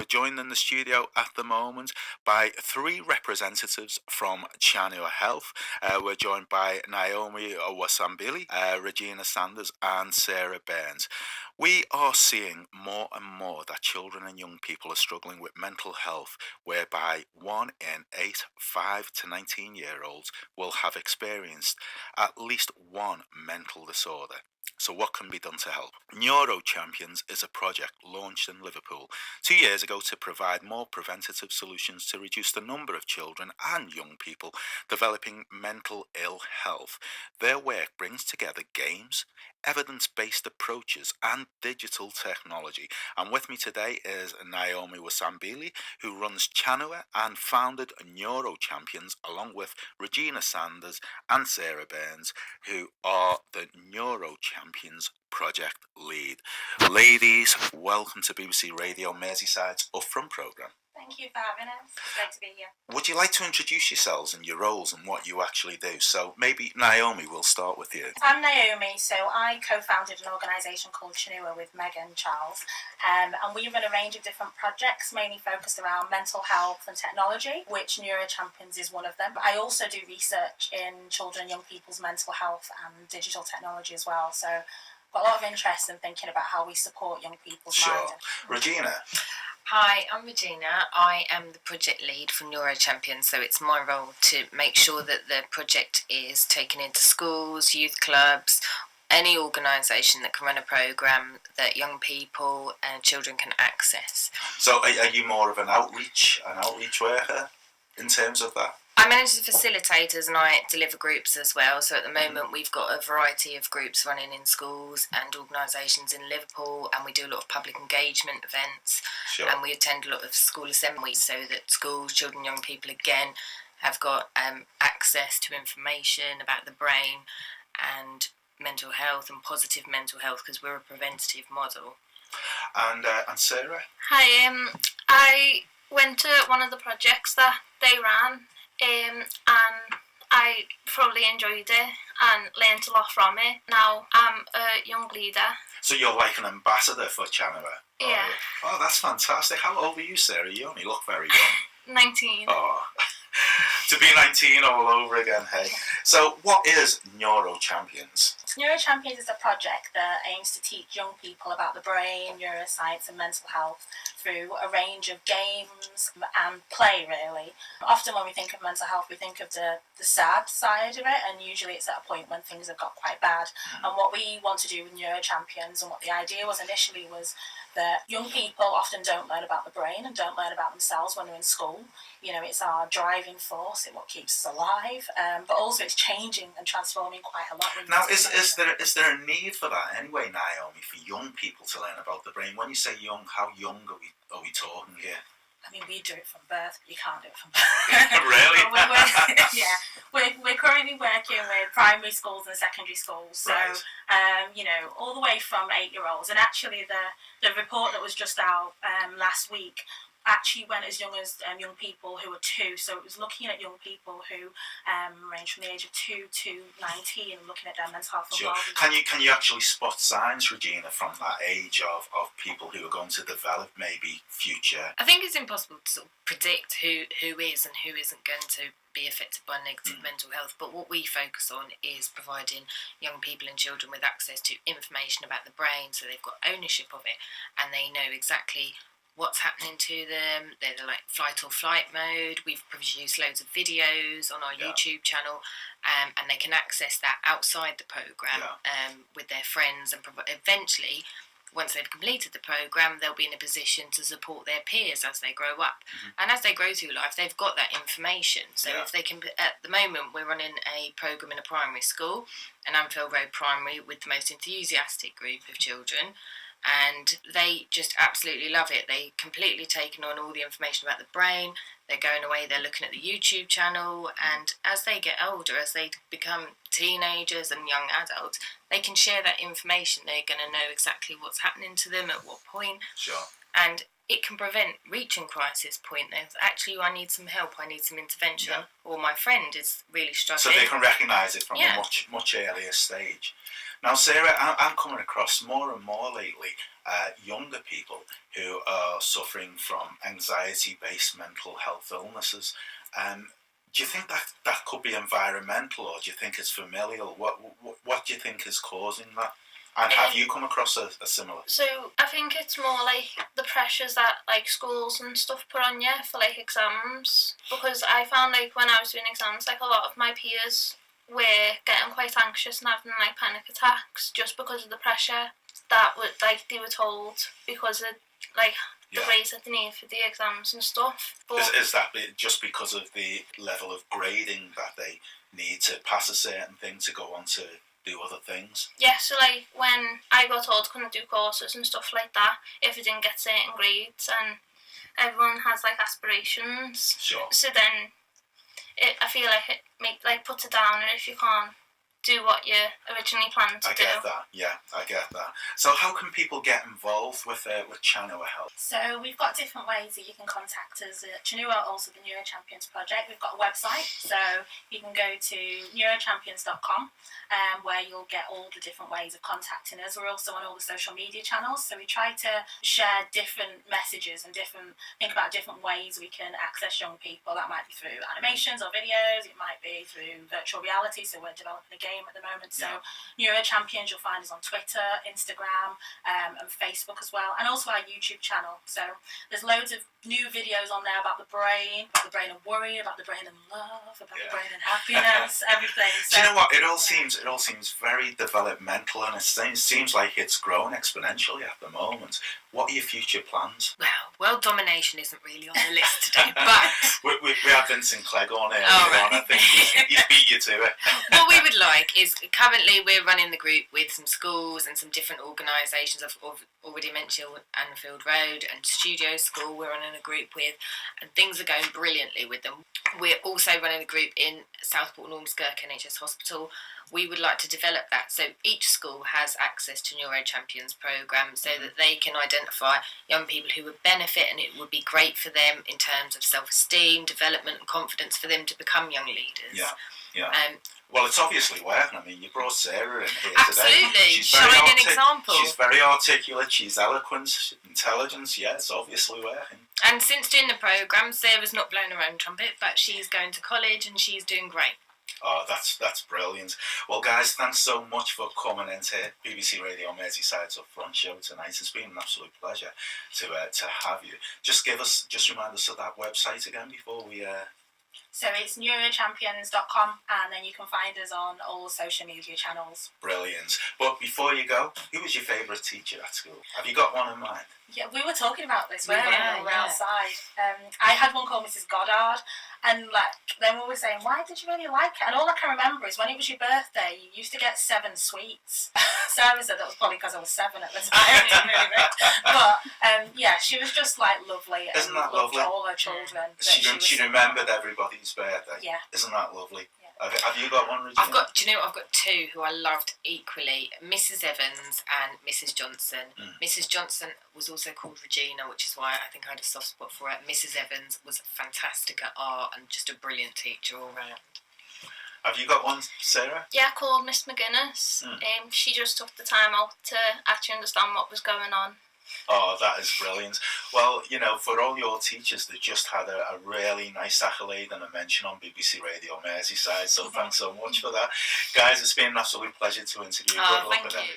joined in the studio at the moment by three representatives from Chanua Health. We're joined by Naomi Wasambili, Regina Sanders and Sarah Burns. We are seeing more and more that children and young people are struggling with mental health, whereby 1 in 8 5 to 19-year-olds will have experienced at least one mental disorder. So what can be done to help? Neuro Champions is a project launched in Liverpool 2 years ago to provide more preventative solutions to reduce the number of children and young people developing mental ill health. Their work brings together games, evidence-based approaches and digital technology. And with me today is Naomi Wasambili, who runs Chanua and founded Neuro Champions, along with Regina Sanders and Sarah Burns, who are the Neuro Champions project lead. Ladies, welcome to BBC Radio Merseyside's Upfront programme. Thank you for having us. It's great to be here. Would you like to introduce yourselves and your roles and what you actually do? So maybe Naomi, we'll start with you. I'm Naomi, so I co-founded an organisation called Chanua with Megan Charles, and we run a range of different projects, mainly focused around mental health and technology, which Neuro Champions is one of them. But I also do research in children and young people's mental health and digital technology as well. So got a lot of interest in thinking about how we support young people's mind. Regina. Hi, I'm Regina. I am the project lead for Neuro Champions, so it's my role to make sure that the project is taken into schools, youth clubs, any organisation that can run a programme that young people and children can access. So are you more of an outreach worker in terms of that? I manage the facilitators and I deliver groups as well. So at the moment we've got a variety of groups running in schools and organisations in Liverpool, and we do a lot of public engagement events. Sure. And we attend a lot of school assemblies so that schools, children, young people again have got access to information about the brain and mental health and positive mental health, because we're a preventative model. And Sarah? Hi, I went to one of the projects that they ran, and I thoroughly enjoyed it and learned a lot from it. Now I'm a young leader. So you're like an ambassador for Chanua? Yeah. Oh, that's fantastic. How old are you, Sarah? You only look very young. 19. Oh, to be 19 all over again, hey. So what is Neuro Champions? Neuro Champions is a project that aims to teach young people about the brain, neuroscience and mental health through a range of games and play, really. Often when we think of mental health, we think of the sad side of it, and usually it's at a point when things have got quite bad. And what we want to do with Neuro Champions, and what the idea was initially, was that young people often don't learn about the brain and don't learn about themselves when they're in school. You know, it's our driving force, it's what keeps us alive, but also it's changing and transforming quite a lot. Now, is there a need for that anyway, Naomi, for young people to learn about the brain? When you say young, how young are we talking here? I mean, we do it from birth, but you can't do it from birth. Really? We're currently working with primary schools and secondary schools, so right. you know, all the way from 8-year-olds. And actually, the report that was just out last week actually went as young as young people who were 2. So it was looking at young people who range from the age of 2 to 19, and looking at their mental health and well-being. Can you actually spot signs, Regina, from that age of people who are going to develop maybe future? I think it's impossible to sort of predict who is and who isn't going to be affected by negative mental health, but what we focus on is providing young people and children with access to information about the brain, so they've got ownership of it and they know exactly what's happening to them. They're like fight or flight mode. We've produced loads of videos on our YouTube channel, and they can access that outside the programme with their friends, and eventually, once they've completed the programme, they'll be in a position to support their peers as they grow up. And as they grow through life, they've got that information. So if they can, at the moment, we're running a programme in a primary school, an Anfield Road Primary, with the most enthusiastic group of children. And they just absolutely love it. They completely taken on all the information about the brain. They're going away, they're looking at the YouTube channel, and as they get older, as they become teenagers and young adults, they can share that information. They're going to know exactly what's happening to them at what point. Sure. And it can prevent reaching crisis point. There's actually, I need some help, I need some intervention, or my friend is really struggling. So they can recognise it from a much earlier stage. Now, Sarah, I'm coming across more and more lately younger people who are suffering from anxiety-based mental health illnesses. Do you think that could be environmental, or do you think it's familial? What do you think is causing that? And have you come across a similar? So I think it's more like the pressures that like schools and stuff put on you for like exams, because I found like when I was doing exams, like a lot of my peers were getting quite anxious and having like panic attacks just because of the pressure that would like they were told because of like the grades that they need for the exams and stuff. But is that just because of the level of grading that they need to pass a certain thing to go on to do other things? Yeah, so like when I got told I couldn't do courses and stuff like that if I didn't get certain grades, and everyone has like aspirations. Sure. So then I feel like it puts it down, and if you can't do what you originally planned to do. I get that. Yeah, I get that. So how can people get involved with Chanua Health? So we've got different ways that you can contact us at Chanua, also the Neuro Champions Project. We've got a website, so you can go to neurochampions.com, where you'll get all the different ways of contacting us. We're also on all the social media channels, so we try to share different messages and think about different ways we can access young people. That might be through animations or videos, it might be through virtual reality, so we're developing a game at the moment. So Neuro Champions, you'll find us on Twitter, Instagram, and Facebook as well, and also our YouTube channel. So there's loads of new videos on there about the brain of worry, about the brain and love, about the brain and happiness, everything. So, do you know what? It all seems very developmental, and it seems like it's grown exponentially at the moment. What are your future plans? Well, world domination isn't really on the list today, but we had Vincent Clegg on earlier right. on. I think he's beat you to it. what we would like is, currently we're running the group with some schools and some different organisations. I've already mentioned Anfield Road and Studio School we're running a group with, and things are going brilliantly with them. We're also running a group in Southport Normskirk NHS Hospital. We would like to develop that so each school has access to Neuro Champions programme, so that they can identify young people who would benefit, and it would be great for them in terms of self-esteem, development and confidence for them to become young leaders. Yeah. Well, it's obviously working. I mean, you brought Sarah in here absolutely. today. She's shining example. She's very articulate, she's eloquent, intelligent. Yeah, it's obviously working. And since doing the programme, Sarah's not blown her own trumpet, but she's going to college and she's doing great. Oh, that's brilliant. Well, guys, thanks so much for coming into BBC Radio Merseyside's Upfront show tonight. It's been an absolute pleasure to have you. Just remind us of that website again before we. So it's neurochampions.com, and then you can find us on all social media channels. Brilliant. But before you go, who was your favourite teacher at school? Have you got one in mind? Yeah, we were talking about this when we were outside. I had one called Mrs. Goddard, and then we were saying, why did you really like it? And all I can remember is when it was your birthday, you used to get 7 sweets. Sarah said that was probably because I was 7 at the time. But yeah, she was just lovely. Isn't that loved lovely? all her children. She remembered everybody's birthday. Yeah. Isn't that lovely? Yeah. Have you got one, Regina? I've got 2 who I loved equally, Mrs. Evans and Mrs. Johnson. Mrs. Johnson was also called Regina, which is why I think I had a soft spot for her. Mrs. Evans was fantastic at art and just a brilliant teacher all round. Have you got one, Sarah? yeah, called Miss McGuinness. She just took the time out to actually understand what was going on. Oh, that is brilliant. Well, for all your teachers, they just had a really nice accolade and a mention on BBC Radio Merseyside, so thanks so much for that. Guys, it's been an absolute pleasure to interview you. Good luck with Thank you. everything.